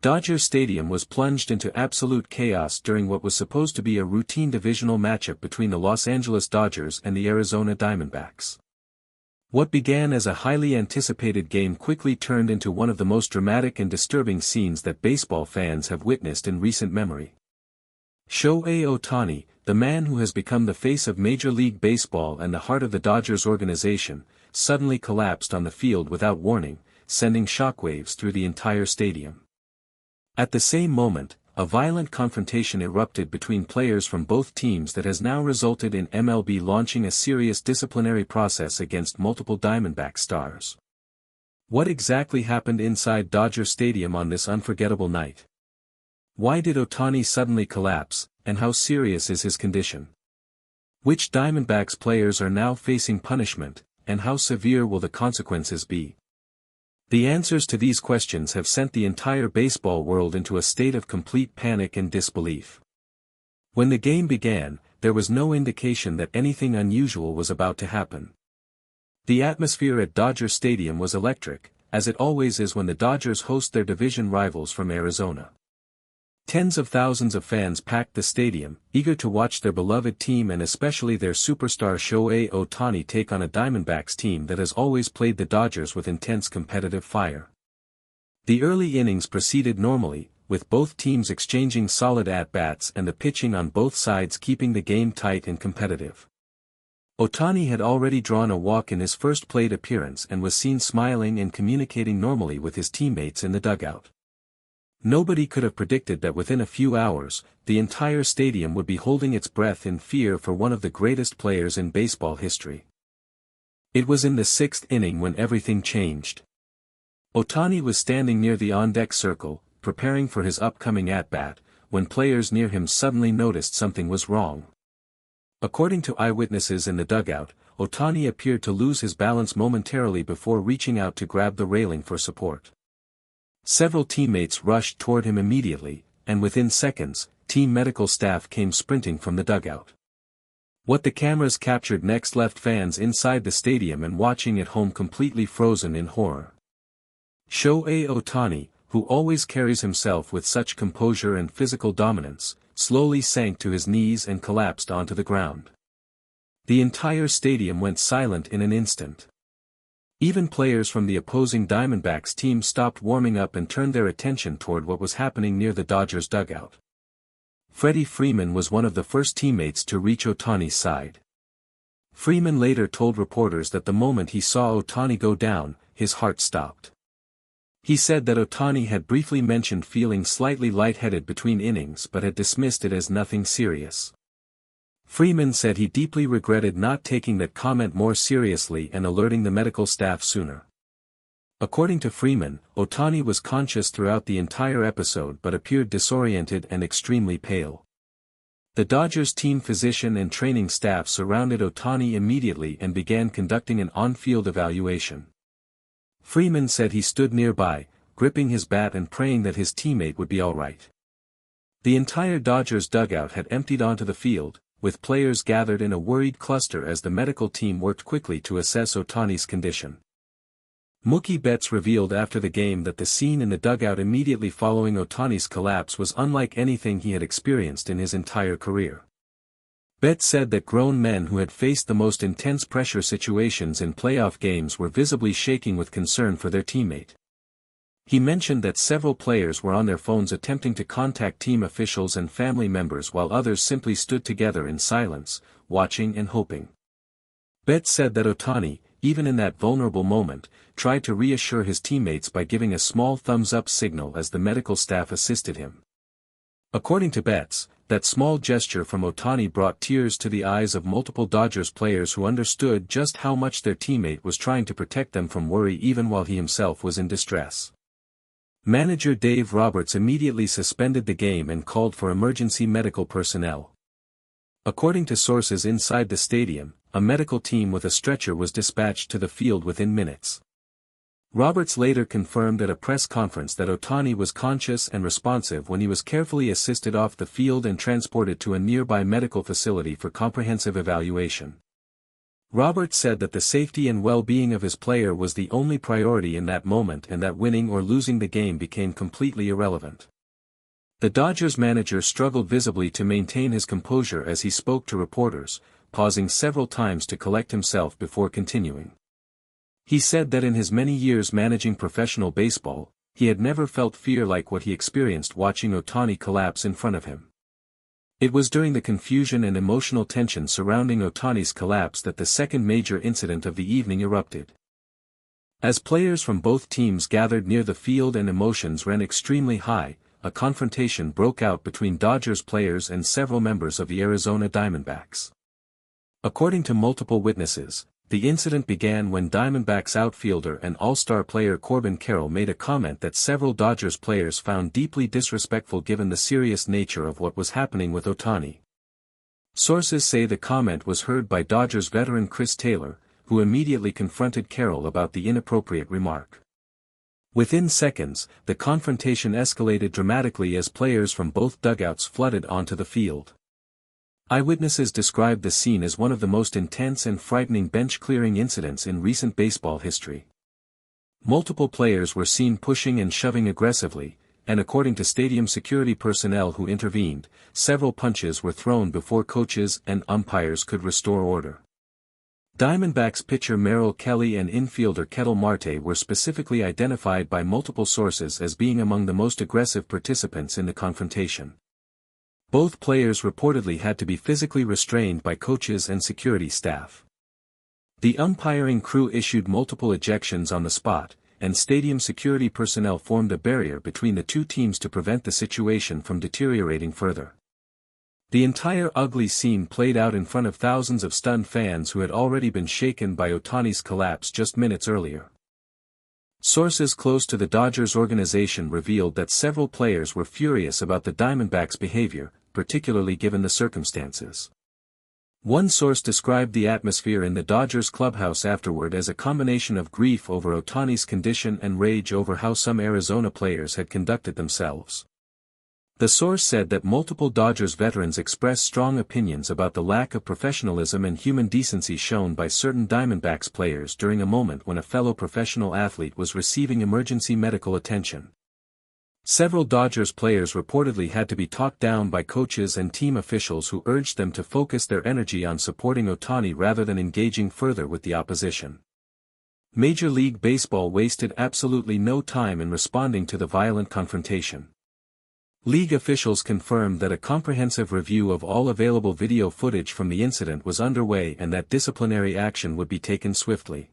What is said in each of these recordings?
Dodger Stadium was plunged into absolute chaos during what was supposed to be a routine divisional matchup between the Los Angeles Dodgers and the Arizona Diamondbacks. What began as a highly anticipated game quickly turned into one of the most dramatic and disturbing scenes that baseball fans have witnessed in recent memory. Shohei Ohtani, the man who has become the face of Major League Baseball and the heart of the Dodgers organization, suddenly collapsed on the field without warning, sending shockwaves through the entire stadium. At the same moment, a violent confrontation erupted between players from both teams that has now resulted in MLB launching a serious disciplinary process against multiple Diamondback stars. What exactly happened inside Dodger Stadium on this unforgettable night? Why did Ohtani suddenly collapse, and how serious is his condition? Which Diamondbacks players are now facing punishment, and how severe will the consequences be? The answers to these questions have sent the entire baseball world into a state of complete panic and disbelief. When the game began, there was no indication that anything unusual was about to happen. The atmosphere at Dodger Stadium was electric, as it always is when the Dodgers host their division rivals from Arizona. Tens of thousands of fans packed the stadium, eager to watch their beloved team and especially their superstar Shohei Ohtani take on a Diamondbacks team that has always played the Dodgers with intense competitive fire. The early innings proceeded normally, with both teams exchanging solid at-bats and the pitching on both sides keeping the game tight and competitive. Ohtani had already drawn a walk in his first plate appearance and was seen smiling and communicating normally with his teammates in the dugout. Nobody could have predicted that within a few hours, the entire stadium would be holding its breath in fear for one of the greatest players in baseball history. It was in the sixth inning when everything changed. Ohtani was standing near the on-deck circle, preparing for his upcoming at-bat, when players near him suddenly noticed something was wrong. According to eyewitnesses in the dugout, Ohtani appeared to lose his balance momentarily before reaching out to grab the railing for support. Several teammates rushed toward him immediately, and within seconds, team medical staff came sprinting from the dugout. What the cameras captured next left fans inside the stadium and watching at home completely frozen in horror. Shohei Ohtani, who always carries himself with such composure and physical dominance, slowly sank to his knees and collapsed onto the ground. The entire stadium went silent in an instant. Even players from the opposing Diamondbacks team stopped warming up and turned their attention toward what was happening near the Dodgers dugout. Freddie Freeman was one of the first teammates to reach Ohtani's side. Freeman later told reporters that the moment he saw Ohtani go down, his heart stopped. He said that Ohtani had briefly mentioned feeling slightly lightheaded between innings but had dismissed it as nothing serious. Freeman said he deeply regretted not taking that comment more seriously and alerting the medical staff sooner. According to Freeman, Ohtani was conscious throughout the entire episode but appeared disoriented and extremely pale. The Dodgers team physician and training staff surrounded Ohtani immediately and began conducting an on-field evaluation. Freeman said he stood nearby, gripping his bat and praying that his teammate would be all right. The entire Dodgers dugout had emptied onto the field, with players gathered in a worried cluster as the medical team worked quickly to assess Ohtani's condition. Mookie Betts revealed after the game that the scene in the dugout immediately following Ohtani's collapse was unlike anything he had experienced in his entire career. Betts said that grown men who had faced the most intense pressure situations in playoff games were visibly shaking with concern for their teammate. He mentioned that several players were on their phones attempting to contact team officials and family members while others simply stood together in silence, watching and hoping. Betts said that Ohtani, even in that vulnerable moment, tried to reassure his teammates by giving a small thumbs-up signal as the medical staff assisted him. According to Betts, that small gesture from Ohtani brought tears to the eyes of multiple Dodgers players who understood just how much their teammate was trying to protect them from worry even while he himself was in distress. Manager Dave Roberts immediately suspended the game and called for emergency medical personnel. According to sources inside the stadium, a medical team with a stretcher was dispatched to the field within minutes. Roberts later confirmed at a press conference that Ohtani was conscious and responsive when he was carefully assisted off the field and transported to a nearby medical facility for comprehensive evaluation. Roberts said that the safety and well-being of his player was the only priority in that moment and that winning or losing the game became completely irrelevant. The Dodgers manager struggled visibly to maintain his composure as he spoke to reporters, pausing several times to collect himself before continuing. He said that in his many years managing professional baseball, he had never felt fear like what he experienced watching Ohtani collapse in front of him. It was during the confusion and emotional tension surrounding Ohtani's collapse that the second major incident of the evening erupted. As players from both teams gathered near the field and emotions ran extremely high, a confrontation broke out between Dodgers players and several members of the Arizona Diamondbacks. According to multiple witnesses, the incident began when Diamondbacks outfielder and all-star player Corbin Carroll made a comment that several Dodgers players found deeply disrespectful given the serious nature of what was happening with Ohtani. Sources say the comment was heard by Dodgers veteran Chris Taylor, who immediately confronted Carroll about the inappropriate remark. Within seconds, the confrontation escalated dramatically as players from both dugouts flooded onto the field. Eyewitnesses described the scene as one of the most intense and frightening bench-clearing incidents in recent baseball history. Multiple players were seen pushing and shoving aggressively, and according to stadium security personnel who intervened, several punches were thrown before coaches and umpires could restore order. Diamondbacks pitcher Merrill Kelly and infielder Ketel Marte were specifically identified by multiple sources as being among the most aggressive participants in the confrontation. Both players reportedly had to be physically restrained by coaches and security staff. The umpiring crew issued multiple ejections on the spot, and stadium security personnel formed a barrier between the two teams to prevent the situation from deteriorating further. The entire ugly scene played out in front of thousands of stunned fans who had already been shaken by Ohtani's collapse just minutes earlier. Sources close to the Dodgers organization revealed that several players were furious about the Diamondbacks' behavior, particularly given the circumstances. One source described the atmosphere in the Dodgers clubhouse afterward as a combination of grief over Ohtani's condition and rage over how some Arizona players had conducted themselves. The source said that multiple Dodgers veterans expressed strong opinions about the lack of professionalism and human decency shown by certain Diamondbacks players during a moment when a fellow professional athlete was receiving emergency medical attention. Several Dodgers players reportedly had to be talked down by coaches and team officials who urged them to focus their energy on supporting Ohtani rather than engaging further with the opposition. Major League Baseball wasted absolutely no time in responding to the violent confrontation. League officials confirmed that a comprehensive review of all available video footage from the incident was underway and that disciplinary action would be taken swiftly.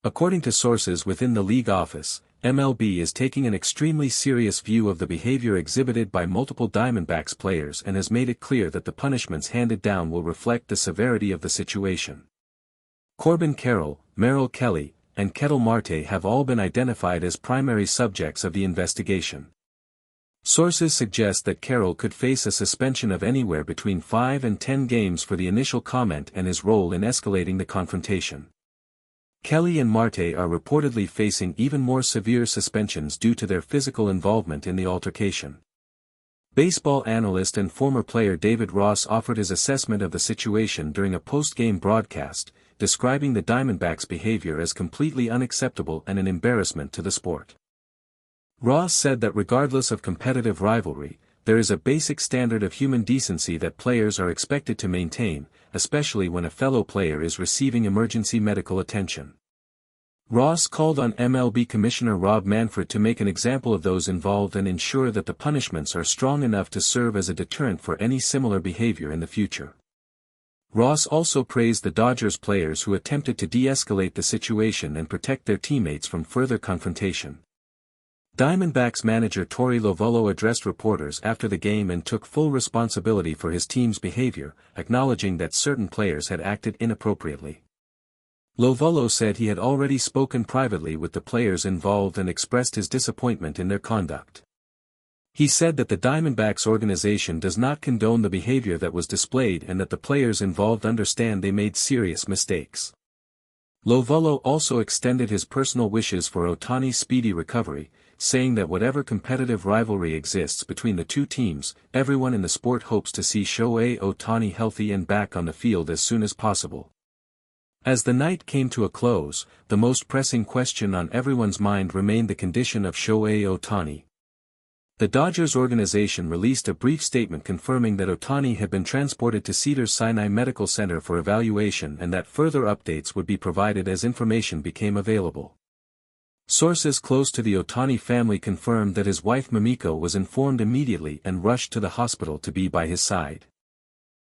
According to sources within the league office, MLB is taking an extremely serious view of the behavior exhibited by multiple Diamondbacks players and has made it clear that the punishments handed down will reflect the severity of the situation. Corbin Carroll, Merrill Kelly, and Ketel Marte have all been identified as primary subjects of the investigation. Sources suggest that Carroll could face a suspension of anywhere between 5 and 10 games for the initial comment and his role in escalating the confrontation. Kelly and Marte are reportedly facing even more severe suspensions due to their physical involvement in the altercation. Baseball analyst and former player David Ross offered his assessment of the situation during a post-game broadcast, describing the Diamondbacks' behavior as completely unacceptable and an embarrassment to the sport. Ross said that regardless of competitive rivalry, there is a basic standard of human decency that players are expected to maintain, especially when a fellow player is receiving emergency medical attention. Ross called on MLB Commissioner Rob Manfred to make an example of those involved and ensure that the punishments are strong enough to serve as a deterrent for any similar behavior in the future. Ross also praised the Dodgers players who attempted to de-escalate the situation and protect their teammates from further confrontation. Diamondbacks manager Torey Lovullo addressed reporters after the game and took full responsibility for his team's behavior, acknowledging that certain players had acted inappropriately. Lovullo said he had already spoken privately with the players involved and expressed his disappointment in their conduct. He said that the Diamondbacks organization does not condone the behavior that was displayed and that the players involved understand they made serious mistakes. Lovullo also extended his personal wishes for Ohtani's speedy recovery, saying that whatever competitive rivalry exists between the two teams, everyone in the sport hopes to see Shohei Ohtani healthy and back on the field as soon as possible. As the night came to a close, the most pressing question on everyone's mind remained the condition of Shohei Ohtani. The Dodgers organization released a brief statement confirming that Ohtani had been transported to Cedars-Sinai Medical Center for evaluation and that further updates would be provided as information became available. Sources close to the Ohtani family confirmed that his wife Mamiko was informed immediately and rushed to the hospital to be by his side.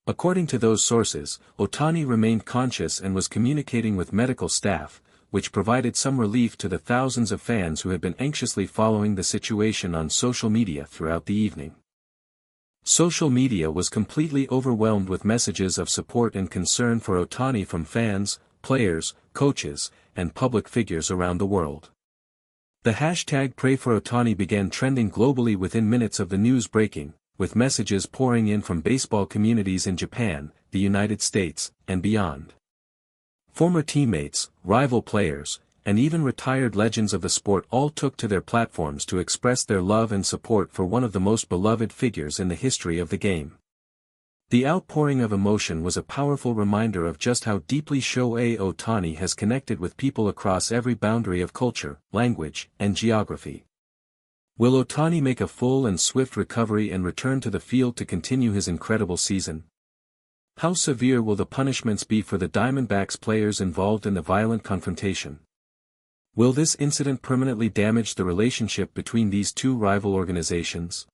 According to those sources, Ohtani remained conscious and was communicating with medical staff, which provided some relief to the thousands of fans who had been anxiously following the situation on social media throughout the evening. Social media was completely overwhelmed with messages of support and concern for Ohtani from fans, players, coaches, and public figures around the world. The hashtag #PrayForOhtani began trending globally within minutes of the news breaking, with messages pouring in from baseball communities in Japan, the United States, and beyond. Former teammates, rival players, and even retired legends of the sport all took to their platforms to express their love and support for one of the most beloved figures in the history of the game. The outpouring of emotion was a powerful reminder of just how deeply Shohei Ohtani has connected with people across every boundary of culture, language, and geography. Will Ohtani make a full and swift recovery and return to the field to continue his incredible season? How severe will the punishments be for the Diamondbacks players involved in the violent confrontation? Will this incident permanently damage the relationship between these two rival organizations?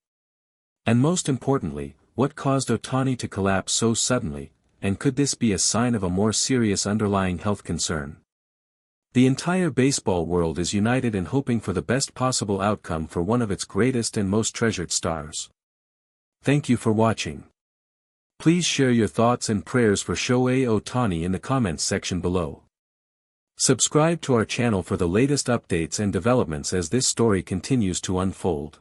And most importantly, what caused Ohtani to collapse so suddenly, and could this be a sign of a more serious underlying health concern? The entire baseball world is united in hoping for the best possible outcome for one of its greatest and most treasured stars. Thank you for watching. Please share your thoughts and prayers for Shohei Ohtani in the comments section below. Subscribe to our channel for the latest updates and developments as this story continues to unfold.